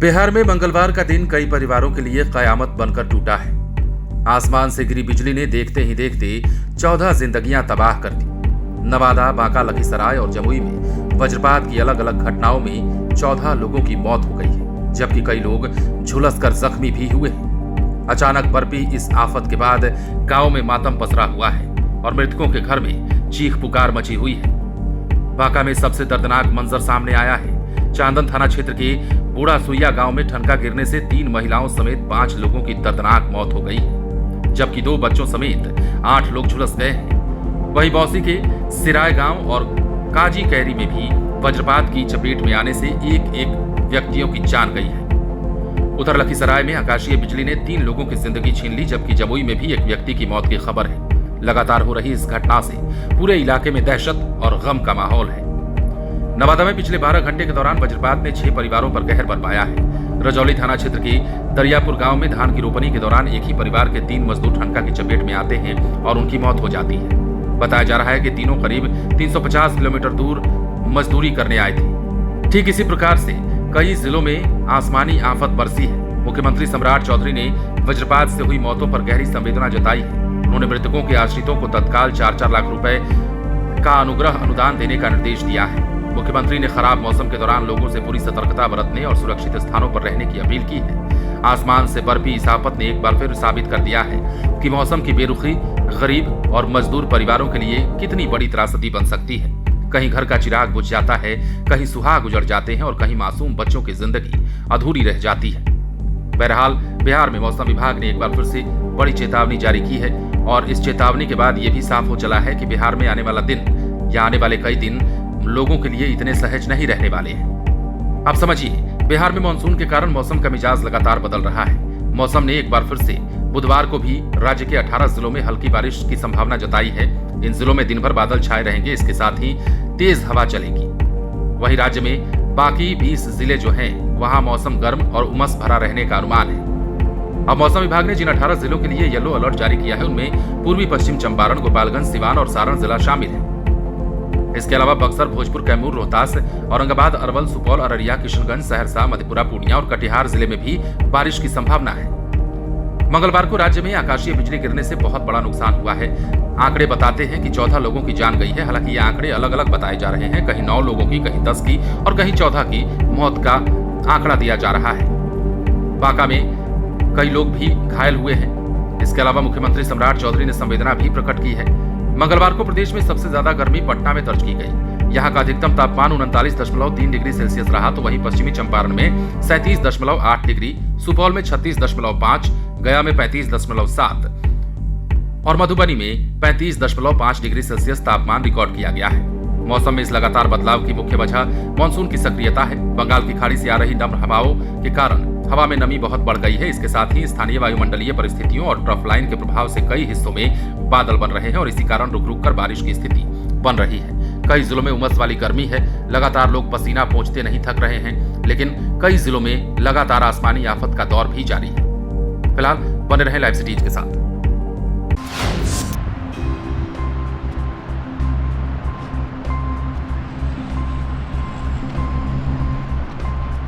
बिहार में मंगलवार का दिन कई परिवारों के लिए कयामत बनकर टूटा है। आसमान से गिरी बिजली ने देखते ही देखते 14 जिंदगियां तबाह कर दी। नवादा, बांका, लखीसराय और जमुई में वज्रपात की अलग अलग घटनाओं में 14 लोगों की मौत हो गई है, जबकि कई लोग झुलसकर जख्मी भी हुए हैं। अचानक बरपी इस आफत के बाद गांव में मातम पसरा हुआ है और मृतकों के घर में चीख पुकार मची हुई है। बांका में सबसे दर्दनाक मंजर सामने आया है। चांदन थाना क्षेत्र के बूढ़ा सुइया गांव में ठनका गिरने से 3 महिलाओं समेत 5 लोगों की दर्दनाक मौत हो गई है, जबकि 2 बच्चों समेत 8 लोग झुलस गए हैं। वहीं बौसी के सिराय गांव और काजी कैरी में भी वज्रपात की चपेट में आने से एक व्यक्तियों की जान गई है। उधर लखीसराय में आकाशीय बिजली ने 3 लोगों की जिंदगी छीन ली, जबकि जमुई में भी एक व्यक्ति की मौत की खबर है। लगातार हो रही इस घटना से पूरे इलाके में दहशत और गम का माहौल है। नवादा में पिछले 12 घंटे के दौरान वज्रपात ने 6 परिवारों पर कहर बरपाया है। रजौली थाना क्षेत्र के दरियापुर गांव में धान की रोपनी के दौरान एक ही परिवार के 3 मजदूर ठनका की चपेट में आते हैं और उनकी मौत हो जाती है। बताया जा रहा है कि तीनों करीब 350 किलोमीटर दूर मजदूरी करने आए थे। ठीक इसी प्रकार से कई जिलों में आसमानी आफत बरसी है। मुख्यमंत्री सम्राट चौधरी ने वज्रपात से हुई मौतों पर गहरी संवेदना जताई है। उन्होंने मृतकों के आश्रितों को तत्काल 4-4 लाख रुपए का अनुग्रह अनुदान देने का निर्देश दिया है। मुख्यमंत्री ने खराब मौसम के दौरान लोगों से पूरी सतर्कता बरतने और सुरक्षित स्थानों पर रहने की अपील की है। आसमान से बरपी इस आफत ने एक बार फिर साबित कर दिया है कि मौसम की बेरुखी गरीब और मजदूर परिवारों के लिए कितनी बड़ी त्रासदी बन सकती है। कहीं घर का चिराग बुझ जाता है, कहीं सुहाग उजड़ जाते हैं और कहीं मासूम बच्चों की जिंदगी अधूरी रह जाती है। बहरहाल बिहार में मौसम विभाग ने एक बार फिर से बड़ी चेतावनी जारी की है और इस चेतावनी के बाद ये भी साफ हो चला है कि बिहार में आने वाला दिन या आने वाले कई दिन लोगों के लिए इतने सहज नहीं रहने वाले हैं। अब समझिए, बिहार में मानसून के कारण मौसम का मिजाज लगातार बदल रहा है। मौसम ने एक बार फिर से बुधवार को भी राज्य के 18 जिलों में हल्की बारिश की संभावना जताई है। इन जिलों में दिन भर बादल छाए रहेंगे, इसके साथ ही तेज हवा चलेगी। वहीं राज्य में बाकी 20 जिले जो हैं, वहां मौसम गर्म और उमस भरा रहने का अनुमान है। अब मौसम विभाग ने जिन 18 जिलों के लिए येलो अलर्ट जारी किया है, उनमें पूर्वी पश्चिम चंपारण, गोपालगंज, सिवान और सारण जिला शामिल है। इसके अलावा बक्सर, भोजपुर, कैमूर, रोहतास, औरंगाबाद, अरवल, सुपौल, अररिया, किशनगंज, सहरसा, मधेपुरा, पूर्णिया और कटिहार जिले में भी बारिश की संभावना है। मंगलवार को राज्य में आकाशीय बिजली गिरने से बहुत बड़ा नुकसान हुआ है। आंकड़े बताते हैं कि 14 लोगों की जान गई है। हालांकि ये आंकड़े अलग अलग बताए जा रहे हैं, कहीं 9 लोगों की, कहीं 10 की और कहीं 14 की मौत का आंकड़ा दिया जा रहा है। बांका में कई लोग भी घायल हुए हैं। इसके अलावा मुख्यमंत्री सम्राट चौधरी ने संवेदना भी प्रकट की है। मंगलवार को प्रदेश में सबसे ज्यादा गर्मी पटना में दर्ज की गई। यहाँ का अधिकतम तापमान 39.3 डिग्री सेल्सियस रहा, तो वहीं पश्चिमी चंपारण में 37.8 डिग्री, सुपौल में 36.5, गया में 35.7 और मधुबनी में 35.5 डिग्री सेल्सियस तापमान रिकॉर्ड किया गया है। मौसम में इस लगातार बदलाव की मुख्य वजह मानसून की सक्रियता है। बंगाल की खाड़ी से आ रही नम्र हवाओं के कारण हवा में नमी बहुत बढ़ गई है। इसके साथ ही स्थानीय वायुमंडलीय परिस्थितियों और ट्रफ लाइन के प्रभाव से कई हिस्सों में बादल बन रहे हैं और इसी कारण रुक रुक कर बारिश की स्थिति बन रही है। कई जिलों में उमस वाली गर्मी है। लगातार लोग पसीना पोंछते नहीं थक रहे हैं, लेकिन कई जिलों में लगातार आसमानी आफत का दौर भी जारी है। फिलहाल बने रहें लाइव सिटीज के साथ।